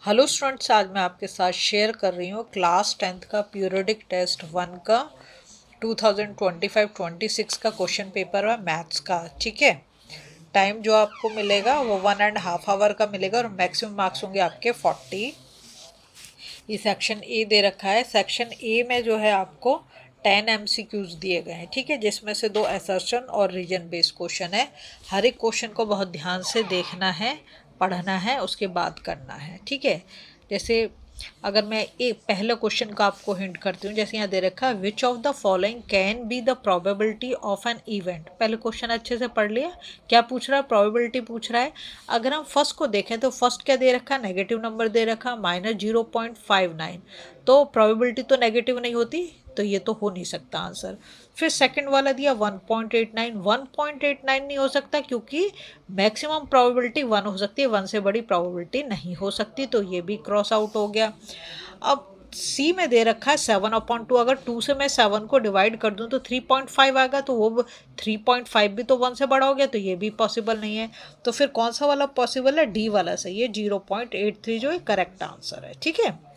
Hello students, आज मैं आपके साथ शेयर कर रही हूँ क्लास 10th का पीरियोडिक टेस्ट 1 का 2025-26 का क्वेश्चन पेपर है मैथ्स का। ठीक है, टाइम जो आपको मिलेगा वो 1.5 आवर का मिलेगा और मैक्सिमम मार्क्स होंगे आपके 40। ये सेक्शन ए दे रखा है। सेक्शन ए में जो है आपको 10 MCQs दिए गए हैं। ठीक है, जिसमें से 2 असर्शन और रीजन बेस्ड क्वेश्चन है। हर एक क्वेश्चन को बहुत ध्यान से देखना है, पढ़ना है, उसके बाद करना है। ठीक है, जैसे अगर मैं एक पहले क्वेश्चन का आपको हिंट करती हूँ, जैसे यहाँ दे रखा है which of the following can be the probability of an event. पहले क्वेश्चन अच्छे से पढ़ लिया। क्या पूछ रहा है? प्रोबेबिलिटी पूछ रहा है। अगर हम फर्स्ट को देखें तो फर्स्ट क्या दे रखा है? नेगेटिव नंबर दे रखा, -0.59। तो प्रोबेबिलिटी तो नेगेटिव नहीं होती, तो ये तो हो नहीं सकता आंसर। फिर सेकंड वाला दिया 1.89। 1.89 नहीं हो सकता क्योंकि मैक्सिमम प्रोबेबिलिटी 1 हो सकती है, 1 से बड़ी प्रोबेबिलिटी नहीं हो सकती, तो ये भी क्रॉस आउट हो गया। अब सी में दे रखा है 7/2। अगर 2 से मैं 7 को डिवाइड कर दूं तो 3.5 आएगा, तो वो 3.5 भी तो 1 से बड़ा हो गया, तो ये भी पॉसिबल नहीं है। तो फिर कौन सा वाला पॉसिबल है? डी वाला सही है, 0.83 जो है करेक्ट आंसर है। ठीक है,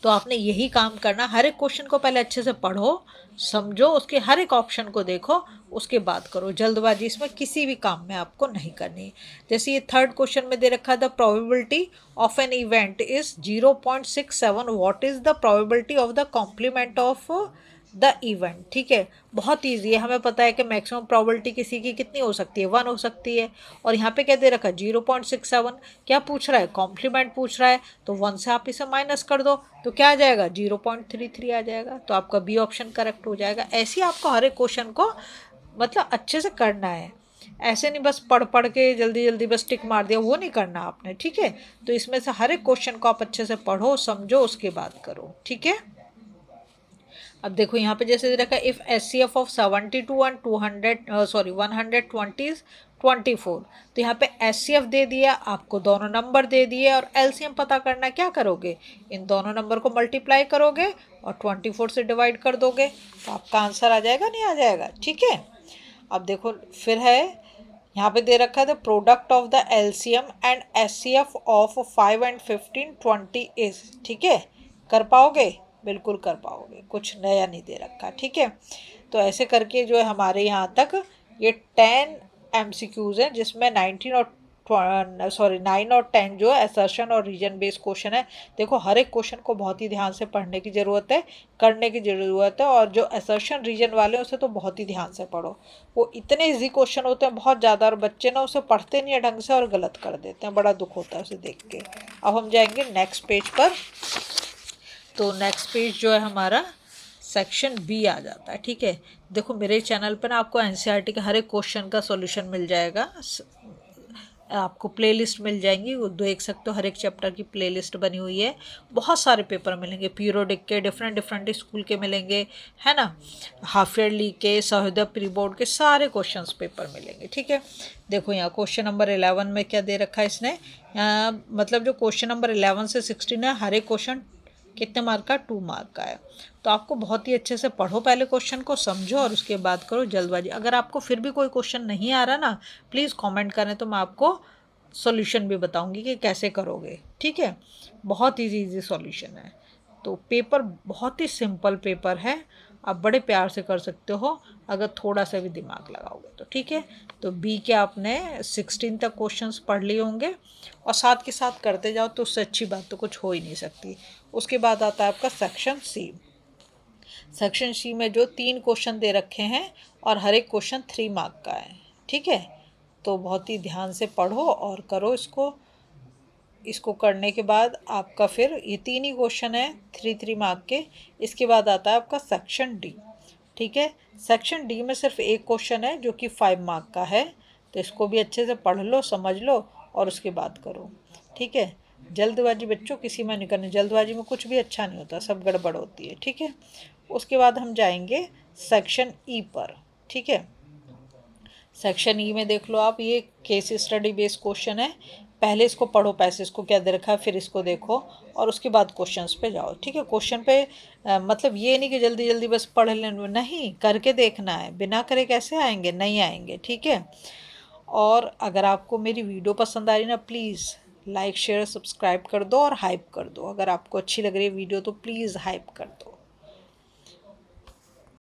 तो आपने यही काम करना। हर एक क्वेश्चन को पहले अच्छे से पढ़ो, समझो, उसके हर एक ऑप्शन को देखो, उसके बाद करो। जल्दबाजी इसमें किसी भी काम में आपको नहीं करनी। जैसे ये थर्ड क्वेश्चन में दे रखा है the probability of an event is 0.67। What is the probability of the complement of the event. ठीक है, बहुत ईजी है। हमें पता है कि मैक्सिमम प्रोबेबिलिटी किसी की कितनी हो सकती है? 1 हो सकती है। और यहाँ पे क्या दे रखा है? 0.67। क्या पूछ रहा है? कॉम्प्लीमेंट पूछ रहा है, तो 1 से आप इसे माइनस कर दो, तो क्या आ जाएगा? 0.33 आ जाएगा। तो आपका बी ऑप्शन करेक्ट हो जाएगा। ऐसे ही आपको हर एक क्वेश्चन को मतलब अच्छे से करना है। ऐसे नहीं बस पढ़ पढ़ के जल्दी जल्दी बस टिक मार दिया, वो नहीं करना आपने। ठीक है, तो इसमें से हर एक क्वेश्चन को आप अच्छे से पढ़ो, समझो, उसके बाद करो। ठीक है, अब देखो यहाँ पे जैसे रखा if HCF of 72 and 120 is 24। तो यहाँ पे HCF दे दिया, आपको दोनों नंबर दे दिए, और LCM पता करना। क्या करोगे? इन दोनों नंबर को मल्टीप्लाई करोगे और 24 से डिवाइड कर दोगे, तो आपका आंसर आ जाएगा। नहीं आ जाएगा? ठीक है, अब देखो फिर है यहाँ पे दे रखा है the product of the LCM and HCF of 5 and 15 20 is. ठीक है, कर पाओगे? बिल्कुल कर पाओगे, कुछ नया नहीं दे रखा। ठीक है, तो ऐसे करके जो है हमारे यहाँ तक ये 10 MCQs हैं, जिसमें 9 और 10 जो है असर्शन और रीजन बेस्ड क्वेश्चन है। देखो हर एक क्वेश्चन को बहुत ही ध्यान से पढ़ने की ज़रूरत है, करने की ज़रूरत है। और जो असर्शन रीजन वाले हैं उसे तो बहुत ही ध्यान से पढ़ो। वो इतने इजी क्वेश्चन होते हैं बहुत ज़्यादा, और बच्चे ना उसे पढ़ते नहीं है ढंग से और गलत कर देते हैं। बड़ा दुख होता है उसे देख के। अब हम जाएंगे नेक्स्ट पेज पर। तो नेक्स्ट पेज जो है हमारा सेक्शन बी आ जाता है। ठीक है, देखो मेरे चैनल पर ना आपको NCERT के हर एक क्वेश्चन का सॉल्यूशन मिल जाएगा। आपको प्लेलिस्ट मिल जाएंगी, वो देख सकते हो। हर एक चैप्टर की प्लेलिस्ट बनी हुई है। बहुत सारे पेपर मिलेंगे, पीरियोडिक के, डिफरेंट डिफरेंट स्कूल के मिलेंगे, है ना, हाफ ईयरली के, सहोदय प्री बोर्ड के, सारे क्वेश्चंस पेपर मिलेंगे। ठीक है, देखो यहाँ क्वेश्चन नंबर 11 में क्या दे रखा है इसने। मतलब जो क्वेश्चन नंबर 11 से 16 है, हर एक क्वेश्चन कितने मार्क का? 2 मार्क का है। तो आपको बहुत ही अच्छे से पढ़ो, पहले क्वेश्चन को समझो और उसके बाद करो। जल्दबाजी अगर आपको फिर भी कोई क्वेश्चन नहीं आ रहा ना, प्लीज़ कमेंट करें, तो मैं आपको सॉल्यूशन भी बताऊंगी कि कैसे करोगे। ठीक है, बहुत इजी सॉल्यूशन है। तो पेपर बहुत ही सिंपल पेपर है, आप बड़े प्यार से कर सकते हो अगर थोड़ा सा भी दिमाग लगाओगे तो। ठीक है, तो बी के आपने 16 तक क्वेश्चंस पढ़ लिए होंगे, और साथ के साथ करते जाओ, तो उससे अच्छी बात तो कुछ हो ही नहीं सकती। उसके बाद आता है आपका सेक्शन सी। सेक्शन सी में जो 3 क्वेश्चन दे रखे हैं, और हर एक क्वेश्चन 3 मार्क का है। ठीक है, तो बहुत ही ध्यान से पढ़ो और करो इसको। इसको करने के बाद आपका फिर ये 3 ही क्वेश्चन है 3 मार्क के। इसके बाद आता है आपका सेक्शन डी। ठीक है, सेक्शन डी में सिर्फ एक क्वेश्चन है जो कि 5 मार्क का है, तो इसको भी अच्छे से पढ़ लो, समझ लो, और उसके बाद करो। ठीक है, जल्दबाजी बच्चों किसी में नहीं करनी, जल्दबाजी में कुछ भी अच्छा नहीं होता, सब गड़बड़ होती है। ठीक है, उसके बाद हम जाएंगे सेक्शन ई पर। ठीक है, सेक्शन ई में देख लो आप, ये केस स्टडी बेस्ड क्वेश्चन है। पहले इसको पढ़ो, पैसेज को क्या दे रखा है, फिर इसको देखो, और उसके बाद क्वेश्चंस पे जाओ। ठीक है, क्वेश्चन पे मतलब ये नहीं कि जल्दी जल्दी बस पढ़ लेना, नहीं, करके देखना है। बिना करे कैसे आएंगे? नहीं आएंगे। ठीक है, और अगर आपको मेरी वीडियो पसंद आ रही ना, प्लीज़ लाइक शेयर सब्सक्राइब कर दो और हाइप कर दो। अगर आपको अच्छी लग रही है वीडियो तो प्लीज़ हाइप कर दो।